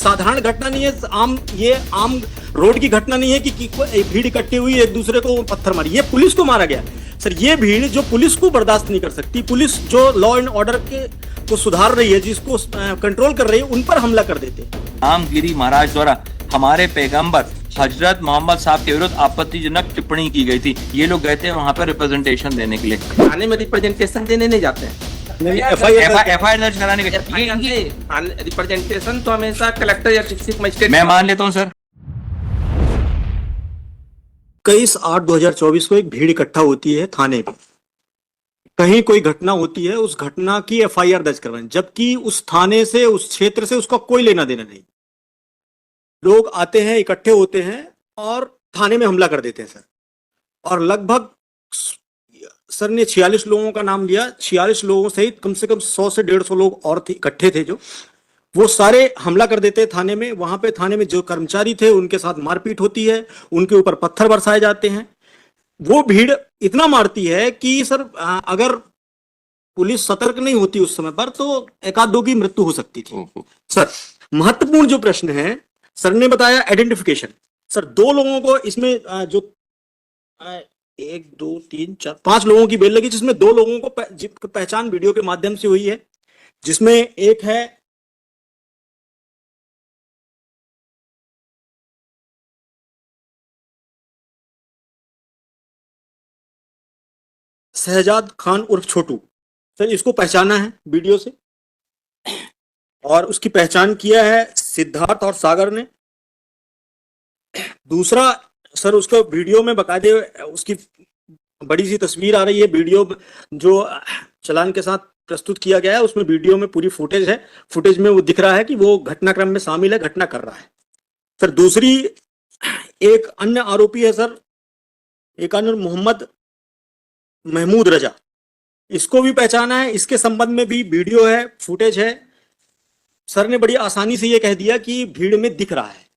साधारण घटना नहीं है। ये आम रोड की घटना नहीं है कि कोई भीड़ इकट्ठी हुई एक दूसरे को पत्थर मारी। ये पुलिस को मारा गया सर। ये भीड़ जो पुलिस को बर्दाश्त नहीं कर सकती, पुलिस जो लॉ एंड ऑर्डर के को सुधार रही है, जिसको कंट्रोल कर रही है, उन पर हमला कर देते हैं। रामगिरी महाराज द्वारा हमारे पैगंबर हजरत मोहम्मद साहब के विरुद्ध आपत्तिजनक टिप्पणी की गई थी। ये लोग गए थे वहाँ पर रिप्रेजेंटेशन देने के लिए। थाने में रिप्रेजेंटेशन देने नहीं जाते हैं। एफआईआर दर्ज कराने के रिप्रेजेंटेशन तो हमेशा कलेक्टर या डिस्ट्रिक्ट मजिस्ट्रेट। मैं मान लेता हूँ सर। 21/8/2024 को एक भीड़ इकट्ठा होती है थाने पे, कहीं कोई घटना होती है, उस घटना की एफआईआर दर्ज करवाएं, जबकि उस थाने से, उस क्षेत्र से उसका कोई लेना देना नहीं। लोग आते हैं, इकट्ठे होते हैं और थाने में हमला कर देते हैं सर। और लगभग सर ने 46 लोगों का नाम लिया, 46 लोगों सहित कम से कम 100 से 150 लोग और इकट्ठे थे, जो वो सारे हमला कर देते हैं थाने में। वहां पे थाने में जो कर्मचारी थे उनके साथ मारपीट होती है, उनके ऊपर पत्थर बरसाए जाते हैं। वो भीड़ इतना मारती है कि सर अगर पुलिस सतर्क नहीं होती उस समय पर तो एक आध दो की मृत्यु हो सकती थी। सर महत्वपूर्ण जो प्रश्न है, सर ने बताया आइडेंटिफिकेशन। सर 2 लोगों को इसमें जो 1 2 3 4 5 लोगों की बेल लगी, जिसमें 2 लोगों को पहचान वीडियो के माध्यम से हुई है, जिसमें एक है शहजाद खान उर्फ छोटू। सर इसको पहचाना है वीडियो से, और उसकी पहचान किया है सिद्धार्थ और सागर ने। दूसरा सर उसको वीडियो में बकायदे उसकी बड़ी सी तस्वीर आ रही है, वीडियो जो चालान के साथ प्रस्तुत किया गया है उसमें वीडियो में पूरी फुटेज है। फुटेज में वो दिख रहा है कि वो घटनाक्रम में शामिल है, घटना कर रहा है। सर दूसरी एक अन्य आरोपी है सर, एक अन्य मोहम्मद महमूद रजा, इसको भी पहचाना है। इसके संबंध में भी वीडियो है, फुटेज है। सर ने बड़ी आसानी से ये कह दिया कि भीड़ में दिख रहा है।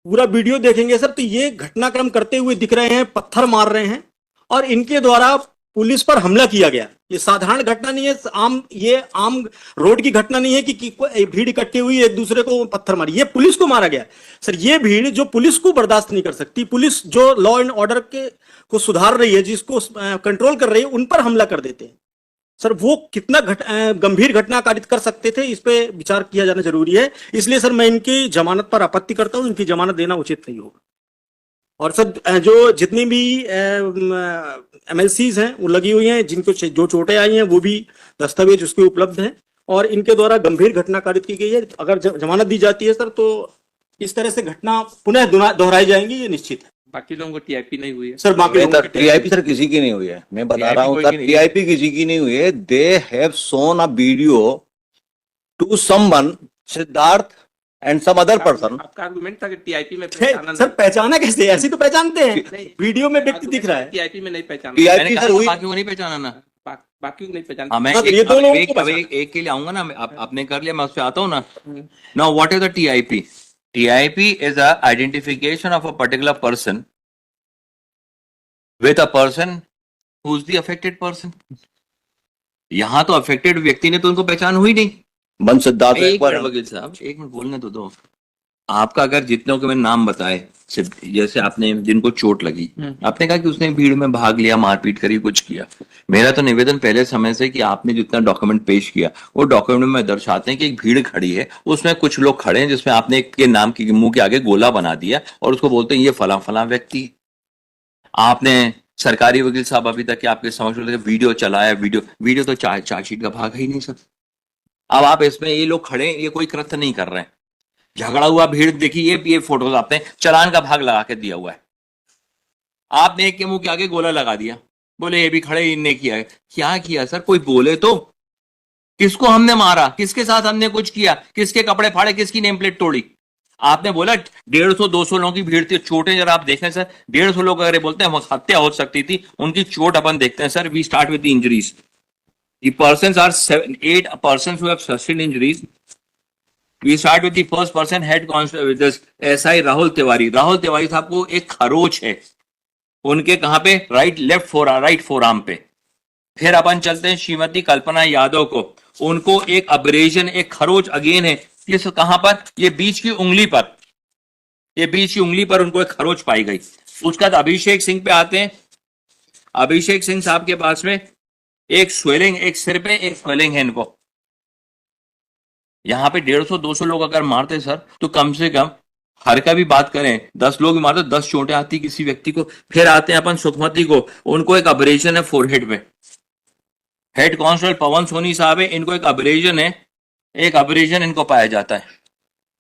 पूरा वीडियो देखेंगे सर तो ये घटनाक्रम करते हुए दिख रहे हैं, पत्थर मार रहे हैं और इनके द्वारा पुलिस पर हमला किया गया। ये साधारण घटना नहीं है। ये आम रोड की घटना नहीं है कि कोई भीड़ इकट्ठी हुई एक दूसरे को पत्थर मारी। ये पुलिस को मारा गया सर। ये भीड़ जो पुलिस को बर्दाश्त नहीं कर सकती, पुलिस जो लॉ एंड ऑर्डर के को सुधार रही है, जिसको कंट्रोल कर रही है, उन पर हमला कर देते हैं। सर वो कितना गंभीर घटना कारित कर सकते थे, इस पे विचार किया जाना जरूरी है। इसलिए सर मैं इनकी जमानत पर आपत्ति करता हूं, इनकी जमानत देना उचित नहीं होगा। और सर जो जितनी भी एमएलसीज हैं वो लगी हुई हैं, जिनको जो चोटें आई हैं वो भी दस्तावेज उसके उपलब्ध हैं और इनके द्वारा गंभीर घटना कारित की गई है। अगर जमानत दी जाती है सर तो इस तरह से घटना पुनः दोहराई जाएंगी, ये निश्चित है। बाकी लोगों को टीआईपी नहीं हुई है सर। बाकी टीआईपी सर किसी की नहीं हुई है, मैं बता रहा हूँ सर, टीआईपी किसी की नहीं हुई है। They have shown a video to someone Siddharth and some other person. आपका आर्गुमेंट था कि टीआईपी में सर पहचाना कैसे? ऐसी तो पहचानते हैं, वीडियो में व्यक्ति दिख रहा है। टीआईपी में नहीं पहचाना। टीआईपी सर हुई, बाकी को नहीं पहचाना ना, बाकी को नहीं पहचाना। मैं ये दो लोगों को एक के लिए आऊंगा ना, आपने कर लिया, मैं उस पर आता हूँ ना। Now what is the TIP? TIP is a identification of a particular person with a person who's the affected person। यहां तो अफेक्टेड व्यक्ति ने तो उनको पहचान हुई नहीं। मन सिद्धार्थ एक मिनट वकील साहब, एक मिनट बोलने तो दो। आपका अगर जितनों के मैंने नाम बताए, जैसे आपने जिनको चोट लगी, आपने कहा कि उसने भीड़ में भाग लिया, मारपीट करी, कुछ किया। मेरा तो निवेदन पहले समय से कि आपने जितना डॉक्यूमेंट पेश किया वो डॉक्यूमेंट में दर्शाते हैं कि एक भीड़ खड़ी है, उसमें कुछ लोग खड़े हैं, जिसमें आपने एक के नाम की मुंह के आगे गोला बना दिया और उसको बोलते हैं ये फला फला व्यक्ति। आपने सरकारी वकील साहब अभी तक आपके समक्ष वीडियो चलाया, वीडियो तो चार्जशीट का भाग है ही नहीं सर। अब आप इसमें ये लोग खड़े, ये कोई कृत्य नहीं कर रहे हैं, झगड़ा हुआ भीड़ देखिए, ये फोटोज आपने चालान का भाग लगा के दिया हुआ है। आपने एक के मुंह के आगे गोला लगा दिया, बोले ये भी खड़े, इनने किया है। क्या किया सर? कोई बोले तो। किसको हमने मारा, किसके साथ हमने कुछ किया, किसके कपड़े फाड़े, किसकी नेम प्लेट तोड़ी? आपने बोला 150-200 लोगों की भीड़ थी। चोटें जरा आप देखें सर, 150 लोग अगर बोलते हैं हत्या हो सकती थी, उनकी चोट अपन देखते हैं sir. We start with the injuries. The persons are 8 persons who have sustained injuries। We start with the first person, head constable SI Rahul Tiwari. Rahul Tiwari साहब को एक खरोच है उनके कहां पे? राइट फोर आर्म पे। फिर अपन चलते हैं श्रीमती कल्पना यादव को, उनको एक अब्रेजन, एक खरोच अगेन है किस कहां पर? ये बीच की उंगली पर, ये बीच की उंगली पर उनको एक खरोच पाई गई। उसके बाद अभिषेक सिंह पे आते हैं। अभिषेक सिंह साहब के पास में एक स्वेलिंग, एक सिर पे एक स्वेलिंग है इनको। यहां पे 150-200 लोग अगर मारते सर, तो कम से कम हर का भी बात करें, 10 लोग भी मारते 10 चोटें आती किसी व्यक्ति को। फिर आते हैं अपन सुखमती को, उनको एक अब्रेजन है फोरहेड पे। हेड कांस्टेबल पवन सोनी साहब है, इनको एक अब्रेजन है, एक अब्रेजन इनको पाया जाता है।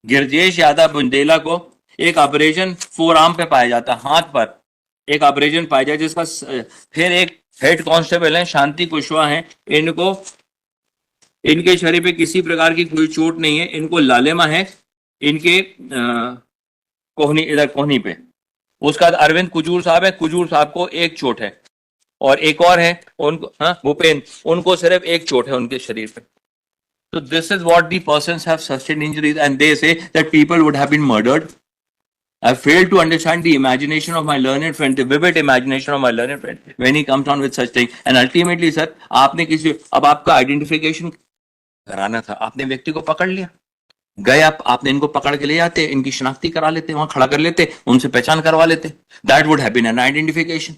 गिरजेश यादव बुंदेला को एक अब्रेजन फोर आर्म पे पाया जाता है, हाथ पर एक अब्रेजन पाया जाता है जिसका फिर एक हेड कांस्टेबल है शांति कुशवाहा है, इनको इनके शरीर पे किसी प्रकार की कोई चोट नहीं है, इनको लालिमा है इनके कोहनी, इधर कोहनी पे। उसके बाद अरविंद कुजूर साहब है, कुजूर साहब को एक चोट है, और एक और है उनको, हाँ भूपेन, उनको सिर्फ एक चोट है उनके शरीर पे। So this is what the persons have sustained injuries, and they say that people would have been murdered. I fail to understand the imagination of my learned friend, the vivid imagination of my learned friend when he comes on with such thing. And ultimately, sir, आपने किसी, अब आपका identification कराना था, आपने व्यक्ति को पकड़ लिया, गए आपने इनको पकड़ के ले जाते, इनकी शिनाख्ती करा लेते, वहां खड़ा कर लेते, उनसे पहचान करवा लेते. That would have been an identification.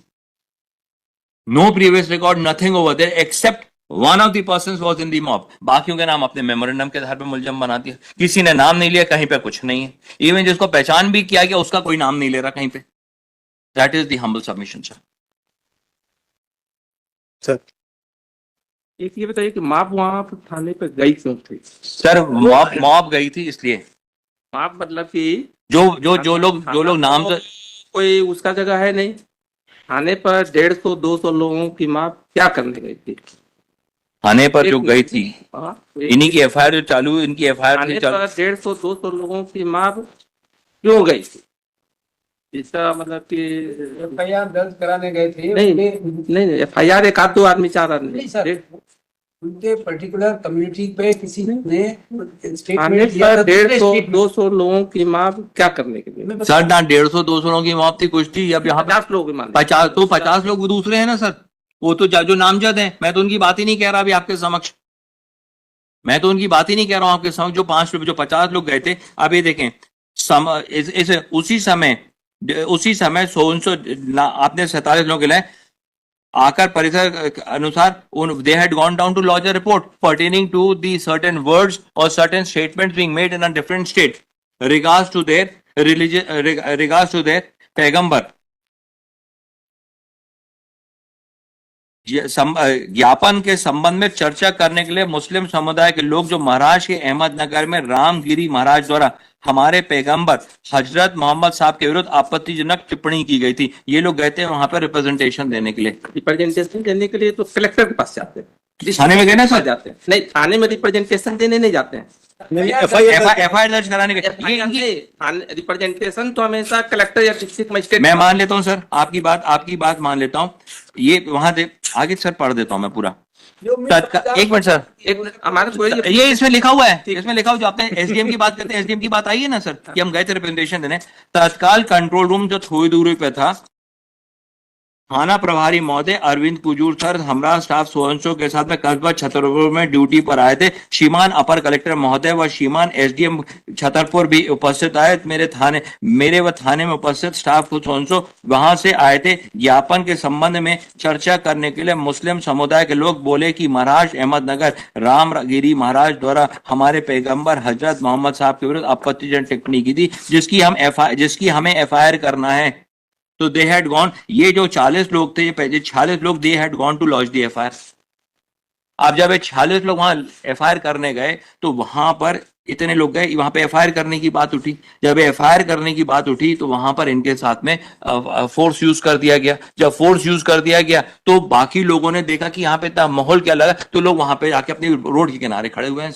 No previous record, nothing over there except one of the persons was in the mob. बाकियों के नाम अपने मेमोरेंडम के आधार पर मुलजम बना दिया. किसी ने नाम नहीं लिया, कहीं पे कुछ नहीं है. इवन जिसको पहचान भी किया गया उसका कोई नाम नहीं ले रहा कहीं पे. That is the humble submission, sir. Sir एक ये बताइए कि माप वहां पर थाने पे गई क्यों थी? सर मॉब गई थी इसलिए. माप मतलब कि जो लोग नाम से, कोई उसका जगह है नहीं. थाने पर 150-200 लोगों की माप क्या करने गई थी? थाने पर जो गई थी, हाँ, इन्हीं की एफआईआर जो चालू, इनकी एफआईआर थाने चालू. पर 150-200 लोगों की माप क्यों गई थी? इसका मतलब कि एफआईआर दर्ज कराने गए थे. नहीं एफआईआर एक आध दो आदमी, चार आदमी नहीं सर, उनके पर्टिकुलर कम्युनिटी पे किसी ने थाने स्टेटमेंट दिया था. पर 150-200 लोगों की माप क्या करने के लिए? सर ना 150-200 लोगों की मौत थी कुछ थी. अब यहाँ 50 लोग मान 50 लोग दूसरे हैं ना सर, वो तो जो नामजद हैं. मैं तो उनकी बात ही नहीं कह रहा अभी आपके समक्ष. मैं तो उनकी बात ही नहीं कह रहा हूं आपके समक्ष. जो 50 लोग गए थे. अब ये देखें, उसी समय 100 आपने 47 लोग गिलाए. आकर परिसर अनुसार they had gone down to lodge a report pertaining to the certain words or certain statements being made in a different state regards to their religion, regards to their पैगंबर. ज्ञापन के संबंध में चर्चा करने के लिए मुस्लिम समुदाय के लोग जो महाराष्ट्र के अहमदनगर में रामगिरी महाराज द्वारा हमारे पैगंबर हजरत मोहम्मद साहब के विरुद्ध आपत्तिजनक टिप्पणी की गई थी, ये लोग गए थे वहां पर रिप्रेजेंटेशन देने के लिए. रिप्रेजेंटेशन देने के लिए तो कलेक्टर के पास जाते हैं. थाने में गए ना सर? जाते हैं नहीं, थाने में रिप्रेजेंटेशन देने नहीं जाते हैं. एफआईआर दर्ज कराने के. रिप्रेजेंटेशन तो हमेशा कलेक्टर या डिस्ट्रिक्ट मजिस्ट्रेट. मैं मान लेता हूँ सर आपकी बात मान लेता हूँ. ये वहां से आगे सर पढ़ देता हूँ मैं पूरा. एक मिनट सर, हमारे ये इसमें लिखा हुआ है, इसमें लिखा हुआ, जो आपने एसडीएम की बात करते हैं, एसडीएम की बात आई है ना सर, कि हम गए थे रिप्रेजेंटेशन देने. तत्काल कंट्रोल रूम जो थोड़ी दूरी पे था, थाना प्रभारी महोदय अरविंद कुजूर सर हमरा स्टाफ सोहनसो के साथ में कस्बा छतरपुर में ड्यूटी पर आए थे. श्रीमान अपर कलेक्टर महोदय व श्रीमान एसडीएम छतरपुर भी उपस्थित आए. मेरे व थाने में उपस्थित स्टाफ को सोहनसो वहां से आए थे. ज्ञापन के संबंध में चर्चा करने के लिए मुस्लिम समुदाय के लोग बोले कि महाराज अहमदनगर रामगिरी महाराज द्वारा हमारे पैगंबर हजरत मोहम्मद साहब के विरुद्ध आपत्तिजनक टिप्पणी की थी, जिसकी हमें एफआईआर करना है. तो दे हैड गॉन, ये जो 40 लोग थे, ये 46 लोग, they had gone to launch the FIR. अब जब ये 46 लोग वहां एफआईआर करने गए तो वहां पर इतने लोग गए, वहां पे एफआईआर करने की बात उठी. जब एफआईआर करने की बात उठी तो वहां पर इनके साथ में फोर्स यूज कर दिया गया. जब फोर्स यूज कर दिया गया तो बाकी लोगों ने देखा कि यहाँ पे इतना माहौल क्या लगा, तो लोग वहां पे जाके अपनी रोड के किनारे खड़े हुए हैं.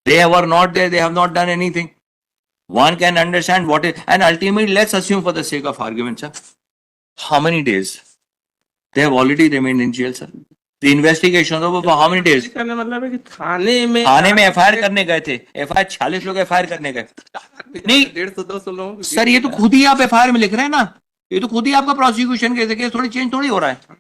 They were not there, they have not done anything. One can understand what is, and ultimately, let's assume for the sake of argument, sir, how many days they have already remained in jail, sir? The investigation over for how many days? मतलब है कि थाने में FIR करने गए थे. FIR 46 लोग FIR करने गए. नहीं 150-200 लोग सर, ये तो खुद ही आप एफआईआर में लिख रहे हैं ना, ये तो खुद ही आपका प्रोसिक्यूशन केस थोड़ी चेंज थोड़ी हो रहा है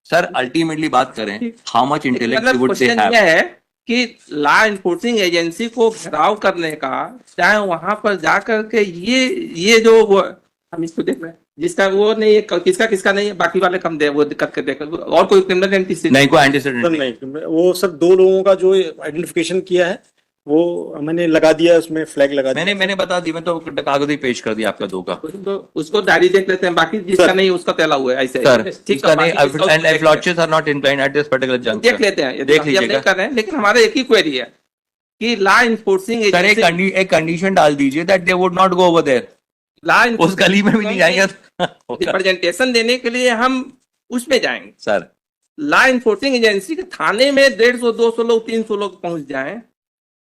सर. अल्टीमेटली बात करें, how much intellect would they have, कि लॉ इन्फोर्सिंग एजेंसी को घेराव करने का, चाहे वहां पर जाकर के ये जो हम इसको देख रहे हैं, जिसका वो नहीं है, किसका किसका नहीं है, बाकी वाले कम दे, वो दिक्कत के देख, और कोई क्रिमिनल एंटिटी नहीं कोई एंटीसीडेंट नहीं, वो सब 2 लोगों का जो आइडेंटिफिकेशन किया है वो मैंने लगा दिया, उसमें फ्लैग लगा दिया। मैंने बता दी, मैं तो कागज ही पेश कर दिया आपका 2 का तो उसको डायरी देख लेते हैं, बाकी जिसका सर, नहीं उसका तैला हुआ है ऐसे। सर। ठीक इसका है, नहीं, बाकी जिसका उसको and देख lodges are not inclined at this particular लेते हैं। juncture. देख लेते हैं, देख हम नहीं लीजिएगा कर रहे हैं, लेकिन हमारा एक ही क्वेरी है कि लॉ इन्फोर्सिंग सर। एक कंडीशन डाल दीजिए that they would not go over there, law उस गली में भी नहीं जाएंगे रिप्रेजेंटेशन देने के लिए हम उसमें जाएंगे। सर। लॉ इन्फोर्सिंग एजेंसी के थाने में 150, 200 लोग, 300 लोग पहुंच जाएं,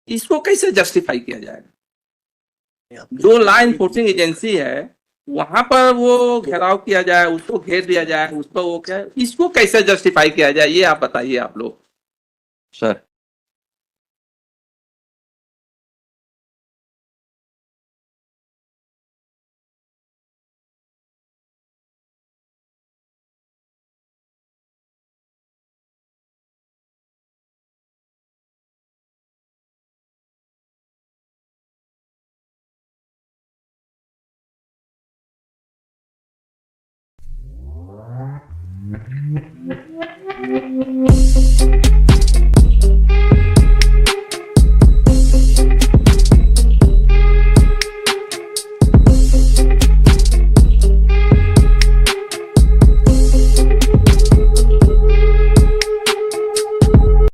इसको कैसे जस्टिफाई किया जाएगा? जो लॉ इन्फोर्सिंग एजेंसी है वहां पर वो घेराव किया जाए, उसको घेर दिया जाए, उस पर वो क्या है, इसको कैसे जस्टिफाई किया जाए, ये आप बताइए आप लोग। सर